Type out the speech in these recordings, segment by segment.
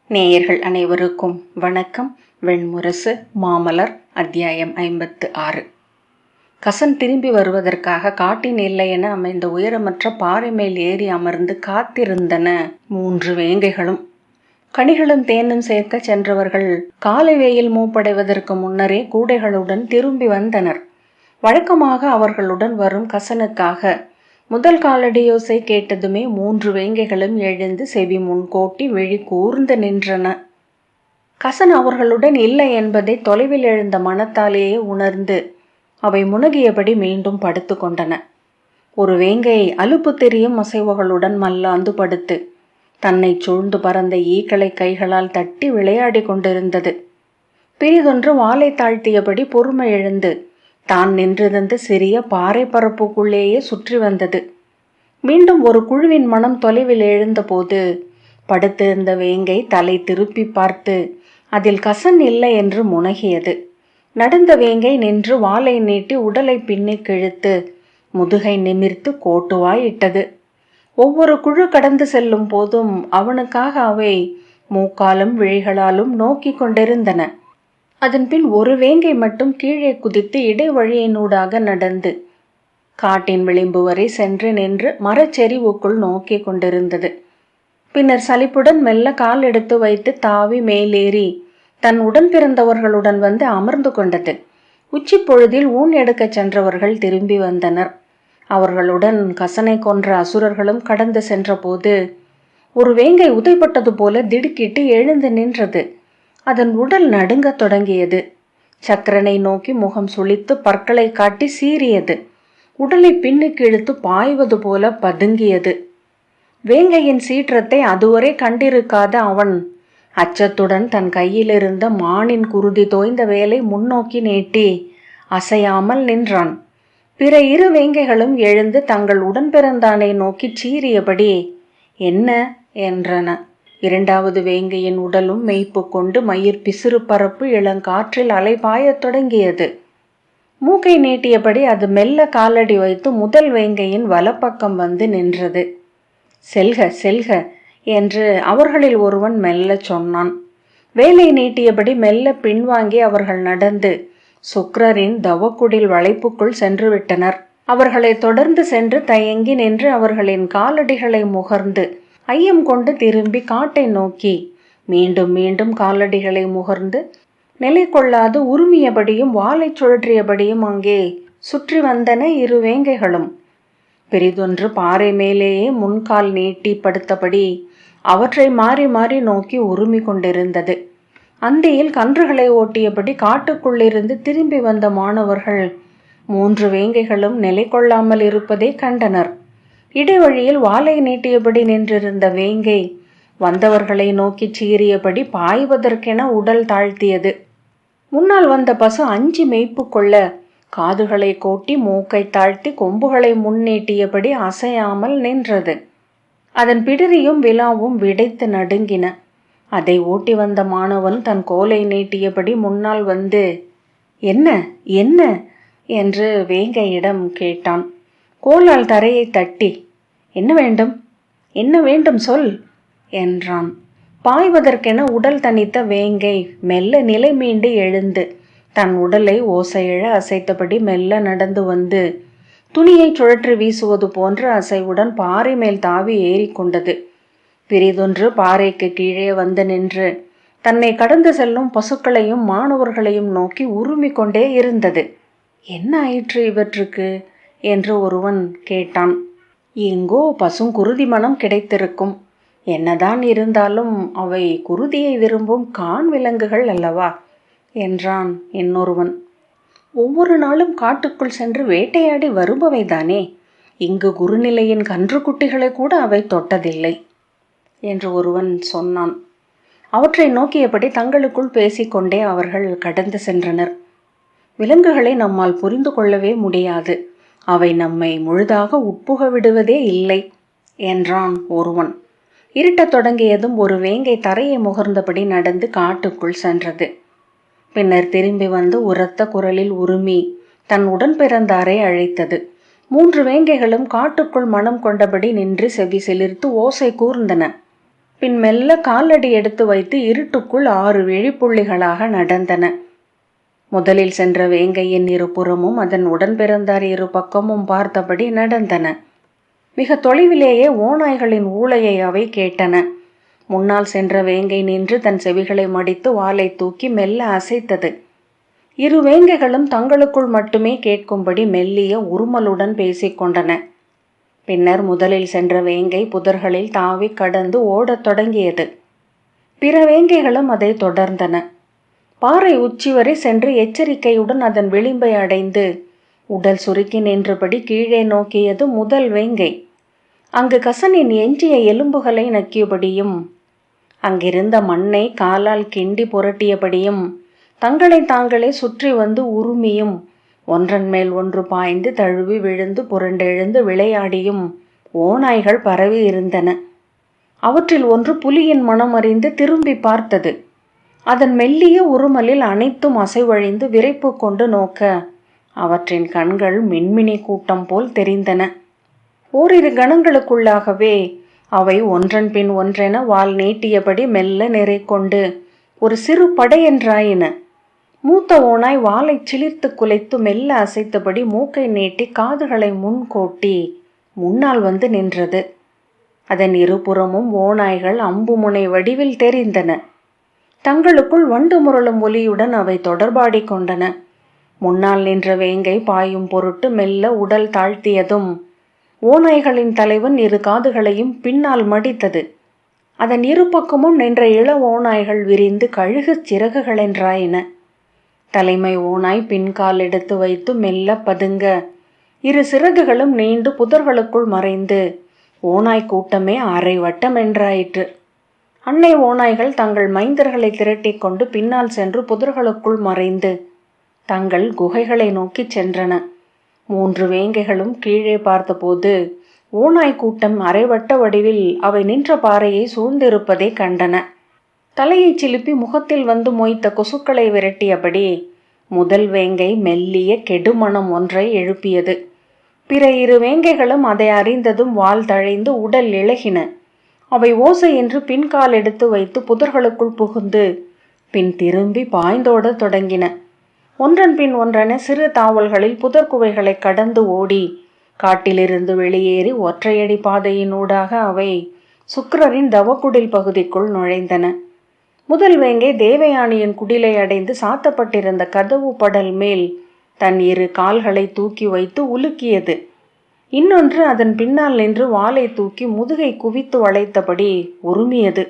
நேயர்கள் அனைவருக்கும் வணக்கம். வெண்முரசு மாமலர் அத்தியாயம் 56. கசன் திரும்பி வருவதற்காக காட்டின் எல்லையென அமைந்த உயரமற்ற பாறை மேல் ஏறி அமர்ந்து காத்திருந்தன 3 வேங்கைகளும். கனிகளும் தேனும் சேர்க்க சென்றவர்கள் காலை வெயில் மூப்படைவதற்கு முன்னரே கூடைகளுடன் திரும்பி வந்தனர். வழக்கமாக அவர்களுடன் வரும் கசனுக்காக முதல் காலடியோசை கேட்டதுமே 3 வேங்கைகளும் எழுந்து செவி முன்கோட்டி விழி கூர்ந்து நின்றன. கசன் அவர்களுடன் இல்லை என்பதை தொலைவில் எழுந்த மனத்தாலேயே உணர்ந்து அவை முனகியபடி மீண்டும் படுத்து கொண்டன. ஒரு வேங்கை அலுப்பு தெரியும் அசைவுகளுடன் மல்லாந்து படுத்து தன்னை சூழ்ந்து பறந்த ஈக்களை கைகளால் தட்டி விளையாடி கொண்டிருந்தது. பிரிதொன்று வாலை தாழ்த்தியபடி பொறுமை எழுந்து தான் நின்றிருந்த சிறிய பாறை பரப்புக்குள்ளேயே சுற்றி வந்தது. மீண்டும் ஒரு குழுவின் மனம் தொலைவில் எழுந்தபோது படுத்திருந்த வேங்கை தலை திருப்பி பார்த்து அதில் கசன் இல்லை என்று முனகியது. நடந்த வேங்கை நின்று வாலை நீட்டி உடலை பின்னி கிழித்து முதுகை நிமிர்த்து கோட்டுவாய் இட்டது. ஒவ்வொரு குழு கடந்து செல்லும் போதும் அவனுக்காக அவை மூக்காலும் விழிகளாலும் நோக்கி கொண்டிருந்தன. அதன்பின் ஒரு வேங்கை மட்டும் கீழே குதித்து இடைவழியினூடாக நடந்து காட்டின் விளிம்பு வரை சென்று நின்று மரச்செறிவுக்குள் நோக்கி கொண்டிருந்தது. பின்னர் சலிப்புடன் மெல்ல கால் எடுத்து வைத்து தாவி மேலேறி தன் உடன் பிறந்தவர்களுடன் வந்து அமர்ந்து கொண்டது. உச்சி பொழுதில் ஊன் எடுக்க சென்றவர்கள் திரும்பி வந்தனர். அவர்களுடன் கசனை கொன்ற அசுரர்களும் கடந்து சென்றபோது ஒரு வேங்கை உதைப்பட்டது போல திடுக்கிட்டு எழுந்து நின்றது. அதன் உடல் நடுங்கத் தொடங்கியது. சக்கரனை நோக்கி முகம் சுளித்து பற்களை காட்டி சீறியது. உடலை பின்னுக்கு இழுத்து பாய்வது போல பதுங்கியது. வேங்கையின் சீற்றத்தை அதுவரை கண்டிருக்காத அவன் அச்சத்துடன் தன் கையிலிருந்த மானின் குருதி தோய்ந்த வேலை முன்னோக்கி நீட்டி அசையாமல் நின்றான். பிற 2 வேங்கைகளும் எழுந்து தங்கள் உடன் பிறந்தானை நோக்கி சீறியபடி என்ன என்றன. 2வது வேங்கையின் உடலும் மெய்ப்பு கொண்டு மயிர் பிசிறு பரப்பு இளங்காற்றில் அலைபாயத் தொடங்கியது. மூக்கை நீட்டியபடி அது மெல்ல காலடி வைத்து முதல் வேங்கையின் வலப்பக்கம் வந்து நின்றது. செல்க செல்க என்று அவர்களில் ஒருவன் மெல்ல சொன்னான். வேலை நீட்டியபடி மெல்ல பின்வாங்கி அவர்கள் நடந்து சுக்ரரின் தவக்குடில் வளைப்புக்குள் சென்று விட்டனர். அவர்களை தொடர்ந்து சென்று தயங்கி நின்று அவர்களின் காலடிகளை முகர்ந்து ஐயம் கொண்டு திரும்பி காட்டை நோக்கி மீண்டும் மீண்டும் காலடிகளை முகர்ந்து நிலை கொள்ளாது உருமியபடியும் வாலை சுழற்றியபடியும் அங்கே சுற்றி வந்தன 2 வேங்கைகளும். பெரிதொன்று பாறை மேலேயே முன்கால் நீட்டி படுத்தபடி அவற்றை மாறி மாறி நோக்கி உருமி கொண்டிருந்தது. அந்தியில் கன்றுகளை ஓட்டியபடி காட்டுக்குள்ளிருந்து திரும்பி வந்த மாணவர்கள் 3 வேங்கைகளும் நிலை கொள்ளாமல் இருப்பதை கண்டனர். இடைவழியில் வாலை நீட்டியபடி நின்றிருந்த வேங்கை வந்தவர்களை நோக்கி சீறியபடி பாய்வதற்கென உடல் தாழ்த்தியது. முன்னால் வந்த பசு அஞ்சி மெய்ப்பு கொள்ள காதுகளை கோட்டி மூக்கை தாழ்த்தி கொம்புகளை முன்னீட்டியபடி அசையாமல் நின்றது. அதன் பிடரியும் விலாவும் விடைத்து நடுங்கின. அதை ஓட்டி வந்த மாணவன் தன் கோலை நீட்டியபடி முன்னால் வந்து என்ன என்ன என்று வேங்கையிடம் கேட்டான். கோலால் தரையை தட்டி என்ன வேண்டும் என்ன வேண்டும் சொல் என்றான். பாய்வதற்கென உடல் தனித்த வேங்கை மெல்ல நிலை மீண்டு எழுந்து தன் உடலை ஓசையிழ அசைத்தபடி மெல்ல நடந்து வந்து துணியை சுழற்றி வீசுவது போன்ற அசைவுடன் பாறை மேல் தாவி ஏறிக்கொண்டது. பிரிதொன்று பாறைக்கு கீழே வந்து நின்று தன்னை கடந்து செல்லும் பசுக்களையும் மாணவர்களையும் நோக்கி உருமி கொண்டே இருந்தது. என்ன ஆயிற்று இவற்றுக்கு என்று ஒருவன் கேட்டான். எங்கோ பசுங்குருதி மனம் கிடைத்திருக்கும். என்னதான் இருந்தாலும் அவை குருதியை விரும்பும் கான் விலங்குகள் அல்லவா என்றான் இன்னொருவன். ஒவ்வொரு நாளும் காட்டுக்குள் சென்று வேட்டையாடி வருபவைதானே. இங்கு குருநிலையின் கன்றுக்குட்டிகளை கூட அவை தொட்டதில்லை என்று ஒருவன் சொன்னான். அவற்றை நோக்கியபடி தங்களுக்குள் பேசிக்கொண்டே அவர்கள் கடந்து சென்றனர். விலங்குகளை நம்மால் புரிந்து கொள்ளவே முடியாது. அவை நம்மை முழுதாக உட்புக விடுவதே இல்லை என்றான் ஒருவன். இருட்டத் தொடங்கியதும் ஒரு வேங்கை தரையை முகர்ந்தபடி நடந்து காட்டுக்குள் சென்றது. பின்னர் திரும்பி வந்து உரத்த குரலில் உருமி தன் உடன் பிறந்தாரை அழைத்தது. 3 வேங்கைகளும் காட்டுக்குள் மனம் கொண்டபடி நின்று செவி சிலிர்த்து ஓசை கூர்ந்தன. பின் மெல்ல காலடி எடுத்து வைத்து இருட்டுக்குள் 6 விழிப்புள்ளிகளாக நடந்தன. முதலில் சென்ற வேங்கையின் இருபுறமும் அதன் உடன் பிறந்தார் இரு பக்கமும் பார்த்தபடி நடந்தன. மிக தொலைவிலேயே ஓநாய்களின் ஊளையை அவை கேட்டன. முன்னால் சென்ற வேங்கை நின்று தன் செவிகளை மடித்து வாலை தூக்கி மெல்ல அசைத்தது. இரு வேங்கைகளும் தங்களுக்குள் மட்டுமே கேட்கும்படி மெல்லிய உருமலுடன் பேசிக்கொண்டன. பின்னர் முதலில் சென்ற வேங்கை புதர்களில் தாவி கடந்து ஓடத் தொடங்கியது. பிற வேங்கைகளும் அதை தொடர்ந்தன. பாறை உச்சி வரை சென்று எச்சரிக்கையுடன் அதன் விளிம்பை அடைந்து உடல் சுருக்கி நின்றபடி கீழே நோக்கியது முதல் வேங்கை. அங்கு கசனின் எஞ்சிய எலும்புகளை நக்கியபடியும் அங்கிருந்த மண்ணை காலால் கிண்டி புரட்டியபடியும் தங்களை தாங்களே சுற்றி வந்து உருமியும் ஒன்றன் மேல் ஒன்று பாய்ந்து தழுவி விழுந்து புரண்டெழுந்து விளையாடியும் ஓநாய்கள் பரவி இருந்தன. அவற்றில் ஒன்று புலியின் மனம் அறிந்து திரும்பி பார்த்தது. அதன் மெல்லிய உருமலில் அனைத்தும் அசைவழிந்து விரைப்பு கொண்டு நோக்க அவற்றின் கண்கள் மின்மினி கூட்டம் போல் தெரிந்தன. ஓரிரு கணங்களுக்குள்ளாகவே அவை ஒன்றன் பின் ஒன்றென வால் நீட்டியபடி மெல்ல நிறை கொண்டு ஒரு சிறு படையென்றாயின. மூத்த ஓநாய் வாலை சிலிர்த்து குலைத்து மெல்ல அசைத்தபடி மூக்கை நீட்டி காதுகளை முன்கோட்டி முன்னால் வந்து நின்றது. அதன் இருபுறமும் ஓநாய்கள் அம்புமுனை வடிவில் தெரிந்தன. தங்களுக்குள் வண்டு முரளும் ஒலியுடன் அவை தொடர்பாடி கொண்டன. முன்னால் நின்ற வேங்கை பாயும் பொருட்டு மெல்ல உடல் தாழ்த்தியதும் ஓநாய்களின் தலைவன் இரு காதுகளையும் பின்னால் மடித்தது. அதன் இரு பக்கமும் நின்ற இள ஓநாய்கள் விரிந்து கழுகு சிறகுகளென்றாயின. தலைமை ஓநாய் பின்கால் எடுத்து வைத்து மெல்ல பதுங்க இரு சிறகுகளும் நீண்டு புதர்களுக்குள் மறைந்து ஓநாய் கூட்டமே அரை வட்டம் என்றாயிற்று. அன்னை ஓநாய்கள் தங்கள் மைந்தர்களை திரட்டி கொண்டு பின்னால் சென்று புதர்களுக்குள் மறைந்து தங்கள் குகைகளை நோக்கி சென்றன. 3 வேங்கைகளும் கீழே பார்த்தபோது ஓநாய் கூட்டம் அரைவட்ட வடிவில் அவை நின்ற பாறையை சூழ்ந்திருப்பதை கண்டன. தலையை சிலுப்பி முகத்தில் வந்து மொய்த்த கொசுக்களை விரட்டியபடி முதல் வேங்கை மெல்லிய கெடுமணம் ஒன்றை எழுப்பியது. பிற இரு வேங்கைகளும் அதை அறிந்ததும் வால் தழைந்து உடல் இழகின. அவை ஓசையின்றி பின்கால் எடுத்து வைத்து புதர்களுக்குள் புகுந்து பின் திரும்பி பாய்ந்தோட தொடங்கின. ஒன்றன் பின் ஒன்றென சிறு தாவல்களில் புதர்குவைகளை கடந்து ஓடி காட்டிலிருந்து வெளியேறி ஒற்றையடி பாதையினூடாக அவை சுக்கிரரின் தவக்குடில் பகுதிக்குள் நுழைந்தன. முதல் வேங்கை தேவயானியின் குடிலை அடைந்து சாத்தப்பட்டிருந்த கதவு படல் மேல் தன் இரு கால்களை தூக்கி வைத்து உலுக்கியது. இன்னொன்று அதன் பின்னால் நின்று வாலை தூக்கி முதுகை குவித்து வளைத்தபடி உருமியது.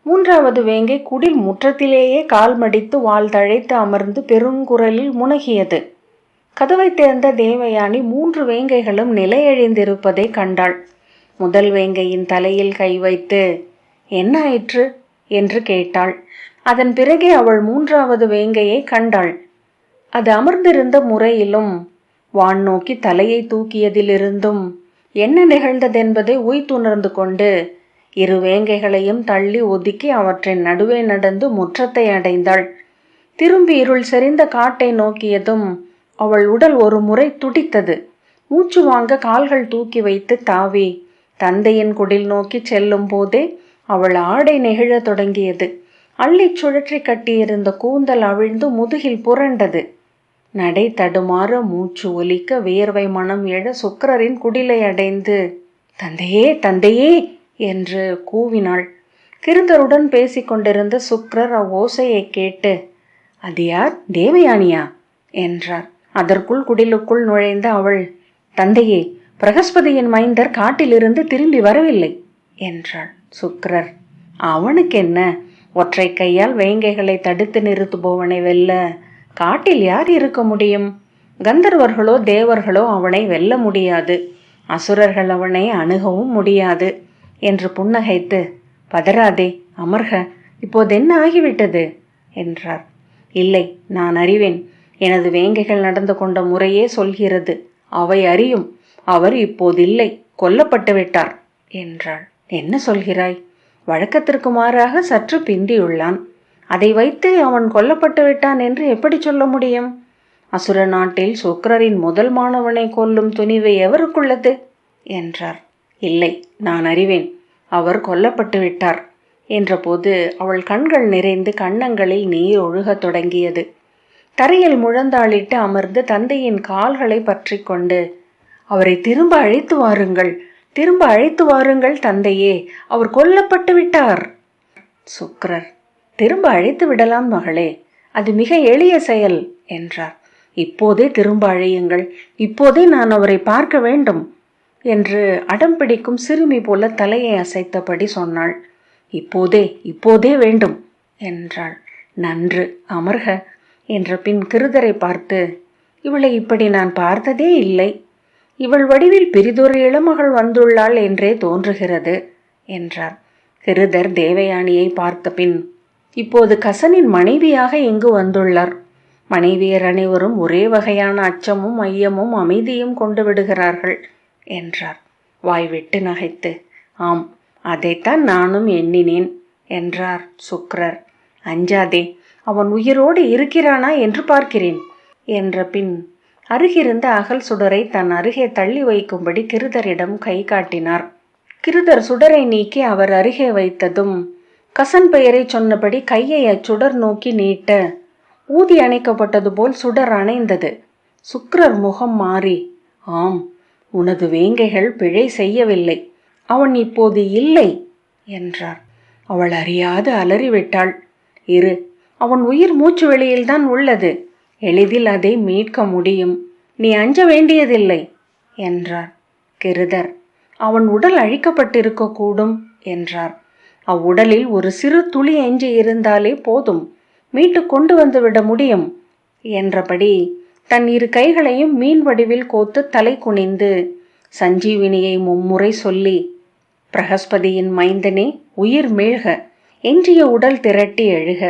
மூன்றாவது வேங்கை குடில் முற்றத்திலேயே கால் மடித்து வால் தழைத்து அமர்ந்து பெருங்குரலில் முனகியது. கதவை திறந்த தேவயானி 3 வேங்கைகளும் நிலையழிந்திருப்பதை கண்டாள். முதல் வேங்கையின் தலையில் கை வைத்து என்ன ஆயிற்று என்று கேட்டாள். அதன் பிறகே அவள் 3வது வேங்கையை கண்டாள். அது அமர்ந்திருந்த முறையிலும் வான் நோக்கி தலையை தூக்கியதிலிருந்தும் என்ன நிகழ்ந்ததென்பதை உய்த்துணர்ந்து கொண்டு இரு வேங்கைகளையும் தள்ளி ஒதுக்கி அவற்றின் நடுவே நடந்து முற்றத்தை அடைந்தாள். திரும்பி இருள் செறிந்த காட்டை நோக்கியதும் அவள் உடல் ஒரு முறை துடித்தது. மூச்சு வாங்க கால்கள் தூக்கி வைத்து தாவி தந்தையின் குடில் நோக்கி செல்லும் போதே அவள் ஆடை நெகிழ தொடங்கியது. அள்ளி சுழற்றி கட்டியிருந்த கூந்தல் அவிழ்ந்து முதுகில் புரண்டது. நடை தடுமாற மூச்சு ஒலிக்க வியர்வை மனம் எழ சுக்கிரரின் குடிலை அடைந்து தந்தையே தந்தையே என்று கூவினாள். கிருந்தருடன் பேசிக்கொண்டிருந்த சுக்கிரர் அவ்வோசையை கேட்டு அது யார், தேவயானியா என்றார். அதற்குள் குடிலுக்குள் நுழைந்த அவள் தந்தையே, பிரகஸ்பதியின் மைந்தர் காட்டிலிருந்து திரும்பி வரவில்லை என்றாள். சுக்கிரர் அவனுக்கென்ன, ஒற்றை கையால் வேங்கைகளை தடுத்து நிறுத்துபவனை வெல்ல காட்டில் யார் இருக்க முடியும்? கந்தர்வர்களோ தேவர்களோ அவனை வெல்ல முடியாது, அசுரர்கள் அவனை அணுகவும் முடியாது என்று புன்னகைத்து பதறாதே அமர்க, இப்போது என்ன ஆகிவிட்டது என்றார். இல்லை, நான் அறிவேன். எனது வேங்கைகள் நடந்து கொண்ட முறையே சொல்கிறது. அவை அறியும். அவர் இப்போதில்லை, கொல்லப்பட்டு விட்டார் என்றாள். என்ன சொல்கிறாய்? வழக்கத்திற்கு மாறாக சற்று பிந்தியுள்ளான். அதை வைத்து அவன் கொல்லப்பட்டு விட்டான் என்று எப்படி சொல்ல முடியும்? அசுர நாட்டில் சுக்கிரரின் முதல் மாணவனை கொல்லும் துணிவு எவருக்குள்ளது என்றார். இல்லை, நான் அறிவேன். அவர் கொல்லப்பட்டு விட்டார். என்றபோது அவள் கண்கள் நிறைந்து கன்னங்களில் நீர் ஒழுகத் தொடங்கியது. தரையில் முழந்தாளிட்டு அமர்ந்து தந்தையின் கால்களை பற்றி கொண்டு, அவரை திரும்ப அழைத்து வாருங்கள், திரும்ப அழைத்து வாருங்கள் தந்தையே, அவர் கொல்லப்பட்டு விட்டார். சுக்கிரர், திரும்ப அழைத்து விடலாம் மகளே, அது மிக எளிய செயல் என்றார். இப்போதே திரும்ப அழையுங்கள், இப்போதே நான் அவரை பார்க்க வேண்டும் என்று அடம் பிடிக்கும் சிறுமி போல தலையை அசைத்தபடி சொன்னாள். இப்போதே இப்போதே வேண்டும் என்றாள். நன்று, அமர்க என்ற பின் கிருதரை பார்த்து, இவளை இப்படி நான் பார்த்ததே இல்லை, இவள் வடிவில் பிரிதொரு இளமகள் வந்துள்ளாள் என்றே தோன்றுகிறது என்றார். கிருதர் தேவயானியை பார்த்த பின், இப்போது கசனின் மனைவியாக இங்கு வந்துள்ளார். மனைவியர் அனைவரும் ஒரே வகையான அச்சமும் ஐயமும் அமைதியும் கொண்டு விடுகிறார்கள் என்றார். வாய்விட்டு நகைத்து, ஆம், அதைத்தான் நானும் எண்ணினேன் என்றார் சுக்கிரர். அஞ்சாதே, அவன் உயிரோடு இருக்கிறானா என்று பார்க்கிறேன் என்ற பின் அருகிருந்த அகல் சுடரை தன் அருகே தள்ளி வைக்கும்படி கிருதரிடம் கை காட்டினார். கிருதர் சுடரை நீக்கி அவர் அருகே வைத்ததும் கசன் பெயரை சொன்னபடி கையை அச்சுடர் நோக்கி நீட்ட ஊதி அணைக்கப்பட்டது போல் சுடர் அணைந்தது. சுக்கிரர் முகம் மாறி, ஆம், உனது வேங்கைகள் பிழை செய்யவில்லை, அவன் இப்போது இல்லை என்றார். அவள் அறியாது அலறிவிட்டாள். இரு, அவன் உயிர் மூச்சு வெளியில்தான் உள்ளது, எளிதில் அதை மீட்க முடியும், நீ அஞ்ச வேண்டியதில்லை என்றார். கிருதர், அவன் உடல் அழிக்கப்பட்டிருக்க கூடும் என்றார். அவ்வுடலில் ஒரு சிறு துளி எஞ்சி இருந்தாலே போதும், மீட்டு கொண்டு வந்து விட முடியும் என்றபடி தன் இரு கைகளையும் மீன் வடிவில் கோத்து தலை குனிந்து சஞ்சீவினியை மும்முறை சொல்லி, பிரகஸ்பதியின் மைந்தனே, உயிர் மீழ்க, எஞ்சிய உடல் திரட்டி எழுக,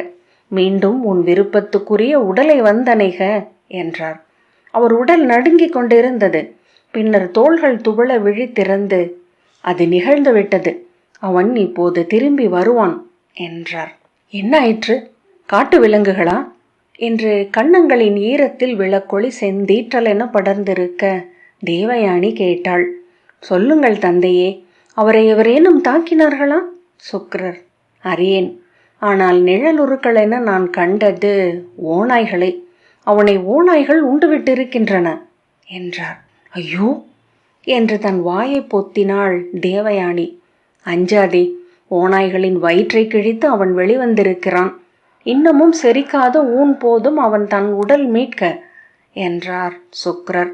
மீண்டும் உன் விருப்பத்துக்குரிய உடலை வந்தணைக என்றார். அவர் உடல் நடுங்கிக் கொண்டிருந்தது. பின்னர் தோள்கள் துவள விழி திறந்து, அது நிகழ்ந்து விட்டது, அவன் இப்போது திரும்பி வருவான் என்றார். என்ன ஆயிற்று? காட்டு விலங்குகளா என்று கன்னங்களின் ஈரத்தில் விளக்கொளி செந்தீற்றல் என படர்ந்திருக்க தேவயானி கேட்டாள். சொல்லுங்கள் தந்தையே, அவரை எவரேனும் தாக்கினார்களா? சுக்கிரர், அறியேன், ஆனால் நிழலுருக்கள் என நான் கண்டது ஓநாய்களை, அவனை ஓநாய்கள் உண்டுவிட்டிருக்கின்றன என்றார். ஐயோ என்று தன் வாயை பொத்தினாள் தேவயானி. அஞ்சாதே, ஓநாய்களின் வயிற்றை கிழித்து அவன் வெளிவந்திருக்கிறான், இன்னமும் செரிக்காத ஊன் போதும் அவன் தன் உடல் மீட்க என்றார் சுக்கிரர்.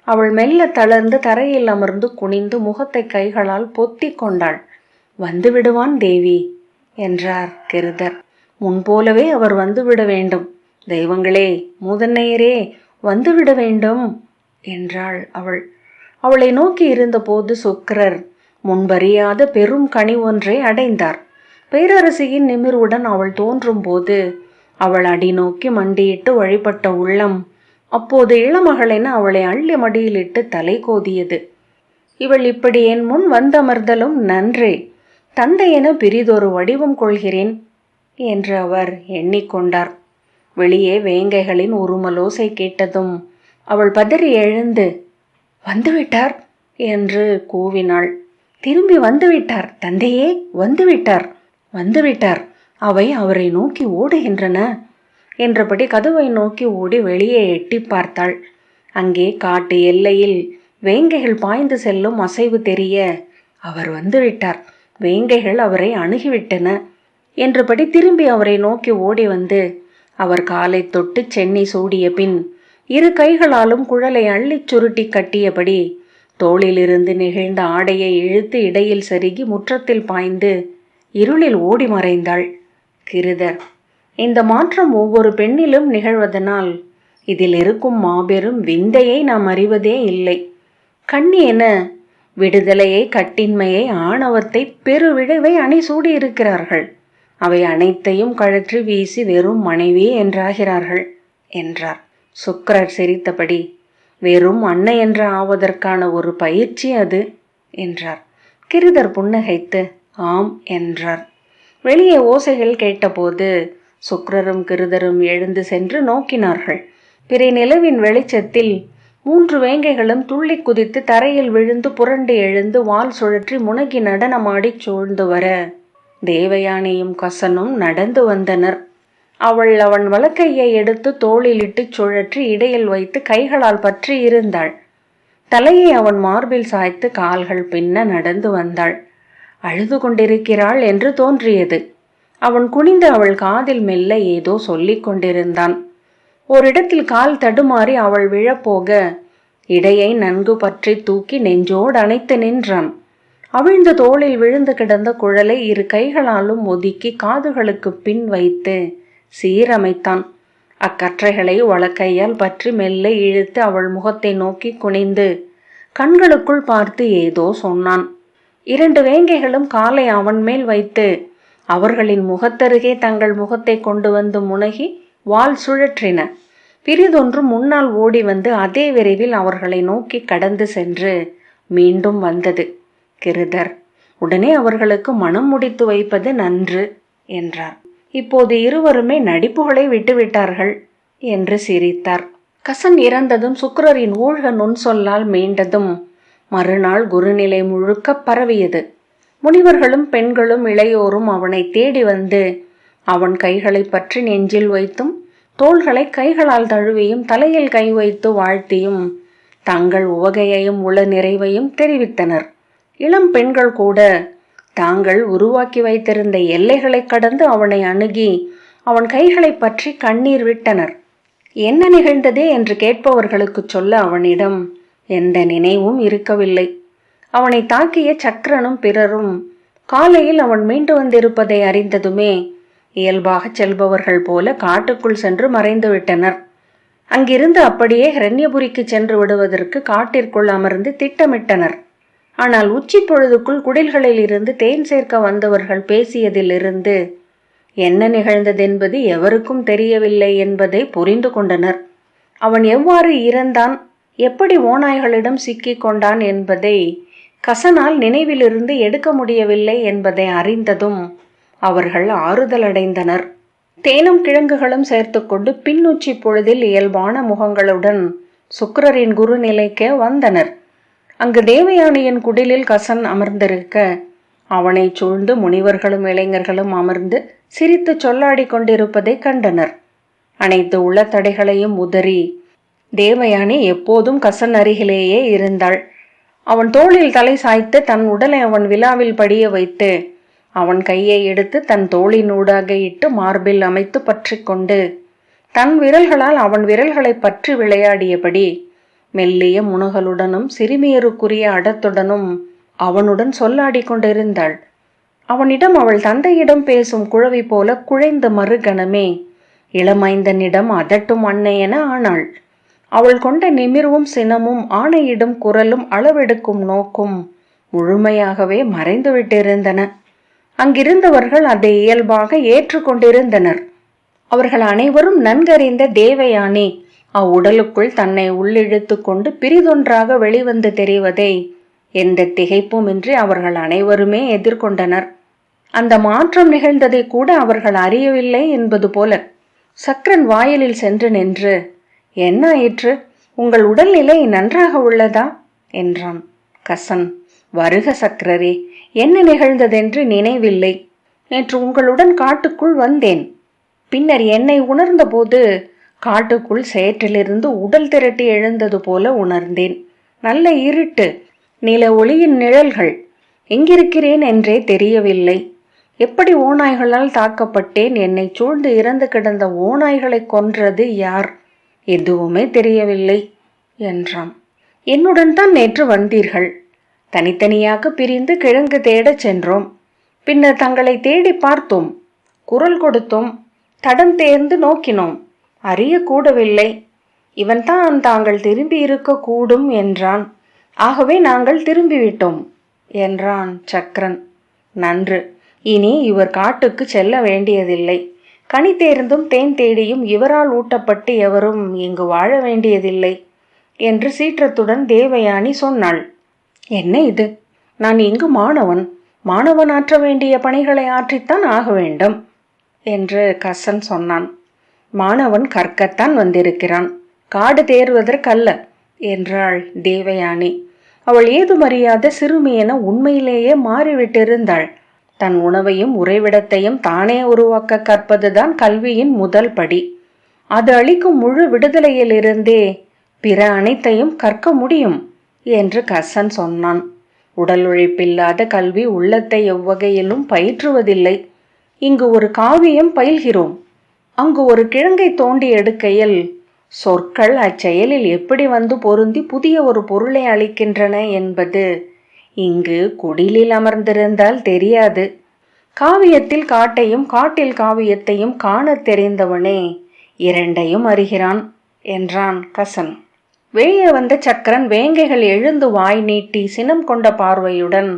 அவள் மெல்ல தளர்ந்து தரையில் அமர்ந்து குனிந்து முகத்தை கைகளால் பொத்தி கொண்டாள். வந்து விடுவான் தேவி என்றார் கிருதர். முன்போலவே அவர் வந்துவிட வேண்டும், தெய்வங்களே, மூதன்னையரே, வந்துவிட வேண்டும் என்றாள் அவள். அவளை நோக்கி இருந்தபோது சுக்கிரர் முன்பறியாத பெரும் கனி ஒன்றை அடைந்தார். பேரரசியின் நிமிர்வுடன் அவள் தோன்றும் போது அவள் அடி நோக்கி மண்டியிட்டு வழிபட்ட உள்ளம் அப்போது இளமகளென அவளை அள்ளி மடியிலிட்டு தலை கோதியது. இவள் இப்படி என் முன் வந்தமர்தலும் நன்றே, தந்தையென பிரிதொரு வடிவம் கொள்கிறேன் என்று அவர் எண்ணிக்கொண்டார். வெளியே வேங்கைகளின் உருமலோசை கேட்டதும் அவள் பதறி எழுந்து, வந்துவிட்டார் என்று கூவினாள். திரும்பி வந்துவிட்டார் தந்தையே, வந்துவிட்டார், வந்துவிட்டார், அவை அவரை நோக்கி ஓடுகின்றன என்றபடி கதவை நோக்கி ஓடி வெளியே எட்டி பார்த்தாள். அங்கே காட்டு எல்லையில் வேங்கைகள் பாய்ந்து செல்லும் அசைவு தெரிய, அவர் வந்துவிட்டார், வேங்கைகள் அவரை அணுகிவிட்டன என்றபடி திரும்பி அவரை நோக்கி ஓடி வந்து அவர் காலை தொட்டு சென்னி சூடிய பின் இரு கைகளாலும் குழலை அள்ளிச் சுருட்டி கட்டியபடி தோளிலிருந்து நெகிழ்ந்த ஆடையை இழுத்து இடையில் செருகி முற்றத்தில் பாய்ந்து இருளில் ஓடி மறைந்தாள். கிருதர், இந்த மாற்றம் ஒவ்வொரு பெண்ணிலும் நிகழ்வதனால் இதில் இருக்கும் மாபெரும் விந்தையை நாம் அறிவதே இல்லை. கண்ணி என விடுதலையை, கட்டின்மையை, ஆணவத்தை, பெருவிழைவை அணி சூடியிருக்கிறார்கள். அவை அனைத்தையும் கழற்றி வீசி வெறும் மனைவி என்றாகிறார்கள் என்றார். சுக்கிரர் சிரித்தபடி, வெறும் அன்னை என்று ஆவதற்கான ஒரு பயிற்சி அது என்றார். கிருதர் புன்னகைத்து ஆம் என்றார். வெளியே ஓசைகள் கேட்டபோது சுக்கிரரும் கிருதரும் எழுந்து சென்று நோக்கினார்கள். பிறை நிலவின் வெளிச்சத்தில் 3 வேங்கைகளும் துள்ளி குதித்து தரையில் விழுந்து புரண்டு எழுந்து வால் சுழற்றி முனகி நடனமாடி சூழ்ந்து வர தேவயானியும் கசனும் நடந்து வந்தனர். அவள் அவன் வலக்கையை எடுத்து தோளிலிட்டு சுழற்றி இடையில் வைத்து கைகளால் பற்றி இருந்தாள். தலையை அவன் மார்பில் சாய்த்து கால்கள் பின்ன நடந்து வந்தாள். அழுது கொண்டிருக்கிறாள் என்று தோன்றியது. அவன் குனிந்து அவள் காதில் மெல்ல ஏதோ சொல்லிக் கொண்டிருந்தான். ஓரிடத்தில் கால் தடுமாறி அவள் விழப்போக இடையை நன்கு பற்றி தூக்கி நெஞ்சோடு அணைத்து நின்றான். அவிழ்ந்த தோளில் விழுந்து கிடந்த குழலை இரு கைகளாலும் ஒதுக்கி காதுகளுக்கு பின் வைத்து சீரமைத்தான். அக்கற்றைகளை வலக்கையால் பற்றி மெல்ல இழுத்து அவள் முகத்தை நோக்கி குனிந்து கண்களுக்குள் பார்த்து ஏதோ சொன்னான். 2 வேங்கைகளும் காலை அவன் மேல் வைத்து அவர்களின் முகத்தருகே தங்கள் முகத்தை கொண்டு வந்து முனகி வால் சுழற்றின. பிரிதொன்று முன்னால் ஓடி வந்து அதே விரைவில் அவர்களை நோக்கி கடந்து சென்று மீண்டும் வந்தது. கிருதர் உடனே அவர்களுக்கு மனம் முடித்து வைப்பது நன்று என்றார். இப்போது இருவருமே நடிப்புகளை விட்டுவிட்டார்கள் என்று சிரித்தார். கசன் இறந்ததும் சுக்கிரரின் ஊழ்க நுண் சொல்லால் மீண்டதும் மறுநாள் குருநிலை முழுக்க பரவியது. முனிவர்களும் பெண்களும் இளையோரும் அவனை தேடி வந்து அவன் கைகளை பற்றி நெஞ்சில் வைத்தும் தோள்களை கைகளால் தழுவியும் தலையில் கை வைத்து வாழ்த்தியும் தங்கள் உவகையையும் உள நிறைவையும் தெரிவித்தனர். இளம் பெண்கள் கூட தாங்கள் உருவாக்கி வைத்திருந்த எல்லைகளை கடந்து அவனை அணுகி அவன் கைகளை பற்றி கண்ணீர் விட்டனர். என்ன நிகழ்ந்ததே என்று கேட்பவர்களுக்கு சொல்ல அவனிடம் எந்த நினைவும் இருக்கவில்லை. அவனை தாக்கிய சக்கரனும் பிறரும் காலையில் அவன் மீண்டு வந்திருப்பதை அறிந்ததுமே இயல்பாக செல்பவர்கள் போல காட்டுக்குள் சென்று மறைந்து விட்டனர். அங்கிருந்து அப்படியே ஹிரண்யபுரிக்கு சென்று விடுவதற்கு காட்டிற்குள் அமர்ந்து திட்டமிட்டனர். ஆனால் உச்சி பொழுதுக்குள் குடில்களில் இருந்து தேன் சேர்க்க வந்தவர்கள் பேசியதிலிருந்து என்ன நிகழ்ந்ததென்பது எவருக்கும் தெரியவில்லை என்பதை புரிந்து கொண்டனர். அவன் எவ்வாறு இறந்தான், எப்படி ஓநாய்களிடம் சிக்கிக் கொண்டான் என்பதை கசனால் நினைவிலிருந்து எடுக்க முடியவில்லை என்பதை அறிந்ததும் அவர்கள் ஆறுதல் அடைந்தனர். தேனும் கிழங்குகளும் சேர்த்து கொண்டு பின்னுச்சி பொழுதில் இயல்பான முகங்களுடன் சுக்கிரரின் குருநிலைக்கு வந்தனர். அங்கு தேவயானியின் குடிலில் கசன் அமர்ந்திருக்க அவனை சூழ்ந்து முனிவர்களும் இளைஞர்களும் அமர்ந்து சிரித்து சொல்லாடி கொண்டிருப்பதை கண்டனர். அனைத்து உள்ளத்தடைகளையும் உதறி தேவயானி எப்போதும் கசன் அருகிலேயே இருந்தாள். அவன் தோளில் தலை சாய்த்து தன் உடலை அவன் விலாவில் படிய வைத்து அவன் கையை எடுத்து தன் தோளினூடாக இட்டு மார்பில் அமைத்து பற்றி கொண்டு தன் விரல்களால் அவன் விரல்களை பற்றி விளையாடியபடி மெல்லிய முணுகளுடனும் சிறுமியருக்குரிய அடத்துடனும் அவனுடன் சொல்லாடி கொண்டிருந்தாள். அவனிடம் அவள் தந்தையிடம் பேசும் குழவி போல குழைந்த மறுகணமே இளமைந்தனிடம் அதட்டும் அன்னை என ஆனாள். அவள் கொண்ட நிமிர்வும் சினமும் ஆணையிடும் குரலும் அளவெடுக்கும் நோக்கும் முழுமையாகவே மறைந்துவிட்டிருந்தன. அங்கிருந்தவர்கள் அதை இயல்பாக ஏற்றுக்கொண்டிருந்தனர். அவர்கள் அனைவரும் நன்கறிந்த தேவயானி அவ்வுடலுக்குள் தன்னை உள்ளிழுத்து கொண்டு பிரிதொன்றாக வெளிவந்து தெரிவதை எந்த திகைப்புமின்றி அவர்கள் அனைவருமே எதிர்கொண்டனர். அந்த மாற்றம் நிகழ்ந்ததை கூட அவர்கள் அறியவில்லை என்பது போல சக்கரன் வாயிலில் சென்று நின்று, என்ன ஆயிற்று, உங்கள் உடல்நிலை நன்றாக உள்ளதா என்றான். கசன், வருக சக்கரரே, என்ன நிகழ்ந்ததென்று நினைவில்லை. நேற்று உங்களுடன் காட்டுக்குள் வந்தேன். பின்னர் என்னை உணர்ந்த போது காட்டுக்குள் சேற்றிலிருந்து உடல் திரட்டி எழுந்தது போல உணர்ந்தேன். நல்ல இருட்டு, நில ஒளியின் நிழல்கள். எங்கிருக்கிறேன் என்றே தெரியவில்லை. எப்படி ஓநாய்களால் தாக்கப்பட்டேன், என்னை சூழ்ந்து இறந்து கிடந்த ஓநாய்களை கொன்றது யார், எதுவுமே தெரியவில்லை என்றான். என்னுடன் தான் நேற்று வந்தீர்கள். தனித்தனியாக பிரிந்து கிழங்கு தேடச் சென்றோம். பின்னர் தங்களை தேடி பார்த்தோம், குரல் கொடுத்தோம், தடம் தேர்ந்து நோக்கினோம், அறியக்கூடவில்லை. இவன்தான் தாங்கள் திரும்பி இருக்க கூடும் என்றான். ஆகவே நாங்கள் திரும்பிவிட்டோம் என்றான் சக்கரன். நன்று, இனி இவர் காட்டுக்கு செல்ல வேண்டியதில்லை. கனி தேர்ந்தும் தேன் தேடியும் இவரால் ஊட்டப்பட்டு எவரும் இங்கு வாழ வேண்டியதில்லை என்று சீற்றத்துடன் தேவயானி சொன்னாள். என்ன இது, நான் இங்கு மாணவன் ஆற்ற வேண்டிய பணிகளை ஆற்றித்தான் ஆக வேண்டும் என்று கசன் சொன்னான். மாணவன் கற்கத்தான் வந்திருக்கிறான், காடு தேறுவதற்கல்ல என்றாள் தேவயானி. அவள் ஏதுமறியாத சிறுமியென உண்மையிலேயே மாறிவிட்டிருந்தாள். தன் உணவையும் உறைவிடத்தையும் தானே உருவாக்க கற்பதுதான் கல்வியின் முதல் படி. அது அளிக்கும் முழு விடுதலையிலிருந்தே பிற அனைத்தையும் கற்க முடியும் என்று கசன் சொன்னான். உடல் உழைப்பில்லாத கல்வி உள்ளத்தை எவ்வகையிலும் பயிற்றுவதில்லை. இங்கு ஒரு காவியம் பயில்கிறோம். அங்கு ஒரு கிழங்கை தோண்டி எடுக்கையில் சொற்கள் அச்செயலில் எப்படி வந்து பொருந்தி புதிய ஒரு பொருளை அளிக்கின்றன என்பது இங்கு குடிலில் அமர்ந்திருந்தால் தெரியாது. காவியத்தில் காட்டையும் காட்டில் காவியத்தையும் காணத் தெரிந்தவனே இரண்டையும் அறிகிறான் என்றான் கசன். வெளியே வந்த சக்கரன் வேங்கைகள் எழுந்து வாய் நீட்டி சினம் கொண்ட பார்வையுடன்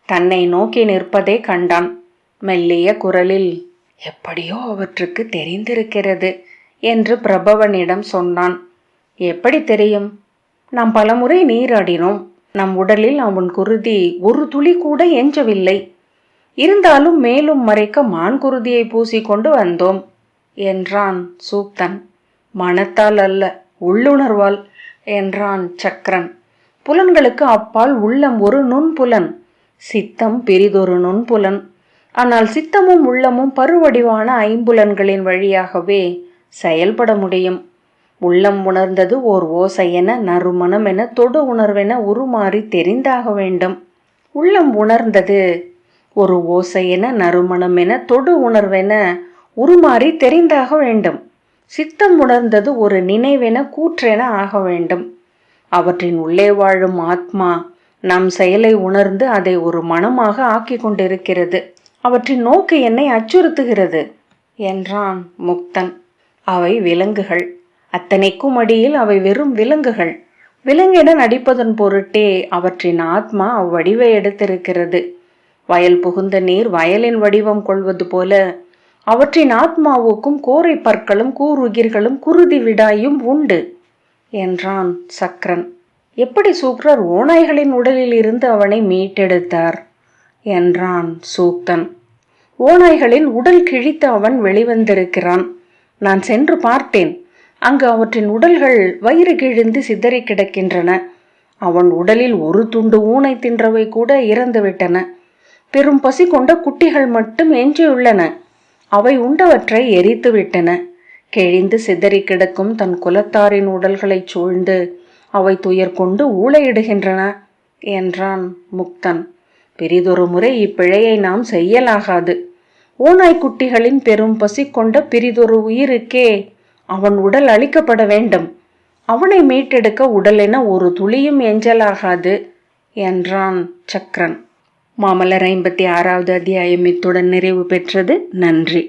தன்னை நோக்கி நிற்பதை கண்டான். மெல்லிய குரலில், எப்படியோ அவற்றுக்கு தெரிந்திருக்கிறது என்று பிரபவனிடம் சொன்னான். எப்படி தெரியும்? நாம் பலமுறை நீராடினோம். நம் உடலில் அவன் குருதி ஒரு துளி கூட எஞ்சவில்லை. இருந்தாலும் மேலும் மறைக்க மான் குருதியை பூசிக்கொண்டு வந்தோம் என்றான் சூக்தன். மனத்தால் அல்ல, உள்ளுணர்வால் என்றான் சக்கரன். புலன்களுக்கு அப்பால் உள்ளம் ஒரு நுண்புலன், சித்தம் பெரிதொரு நுண்புலன். ஆனால் சித்தமும் உள்ளமும் பருவடிவான ஐம்புலன்களின் வழியாகவே செயல்பட முடியும். உள்ளம் உணர்ந்தது ஓர் ஓசையென, நறுமணம் என, தொடு உணர்வென உருமாறி தெரிந்தாக வேண்டும். உள்ளம் உணர்ந்தது ஒரு ஓசையென, நறுமணம் என, தொடு உணர்வென உருமாறி தெரிந்தாக வேண்டும். சித்தம் உணர்ந்தது ஒரு நினைவென, கூற்றென ஆக வேண்டும். அவற்றின் உள்ளே வாழும் ஆத்மா நம் செயலை உணர்ந்து அதை ஒரு மனமாக ஆக்கி கொண்டிருக்கிறது. அவற்றின் நோக்கு என்னை அச்சுறுத்துகிறது என்றான் முக்தன். அவை விலங்குகள். அத்தனைக்கும் அடியில் அவை வெறும் விலங்குகள். விலங்கென நடிப்பதன் பொருட்டே அவற்றின் ஆத்மா அவ்வடிவை எடுத்திருக்கிறது. வயல் புகுந்த நீர் வயலின் வடிவம் கொள்வது போல அவற்றின் ஆத்மாவுக்கும் கோரை பற்களும் கூருகிர்களும் குருதி விடாயும் உண்டு என்றான் சக்கரன். எப்படி சூக்ரர் ஓநாய்களின் உடலில் இருந்து அவனை மீட்டெடுத்தார் என்றான் சூக்தன். ஓநாய்களின் உடல் கிழித்து அவன் வெளிவந்திருக்கிறான். நான் சென்று பார்த்தேன். அங்கு அவற்றின் உடல்கள் வயிறு கிழிந்து சிதறி கிடக்கின்றன. அவன் உடலில் ஒரு துண்டு ஊனை தின்றவை கூட இறந்துவிட்டன. பெரும் பசி கொண்ட குட்டிகள் மட்டும் எஞ்சியுள்ளன. அவை உண்டவற்றை எரித்து விட்டன. கிழிந்து சிதறி கிடக்கும் தன் குலத்தாரின் உடல்களை சூழ்ந்து அவை துயர் கொண்டு ஊளையிடுகின்றன என்றான் முக்தன். பெரிதொரு முறை இப்பிழையை நாம் செய்யலாகாது. ஓநாய்க்குட்டிகளின் பெரும் பசி கொண்ட பிரிதொரு உயிருக்கே அவன் உடல் அளிக்கப்பட வேண்டும். அவனை மீட்டெடுக்க உடலென ஒரு துளியும் எஞ்சலாகாது என்றான் சக்கரன். மாமலர் 56வது அத்தியாயம் இத்துடன் நிறைவு பெற்றது. நன்றி.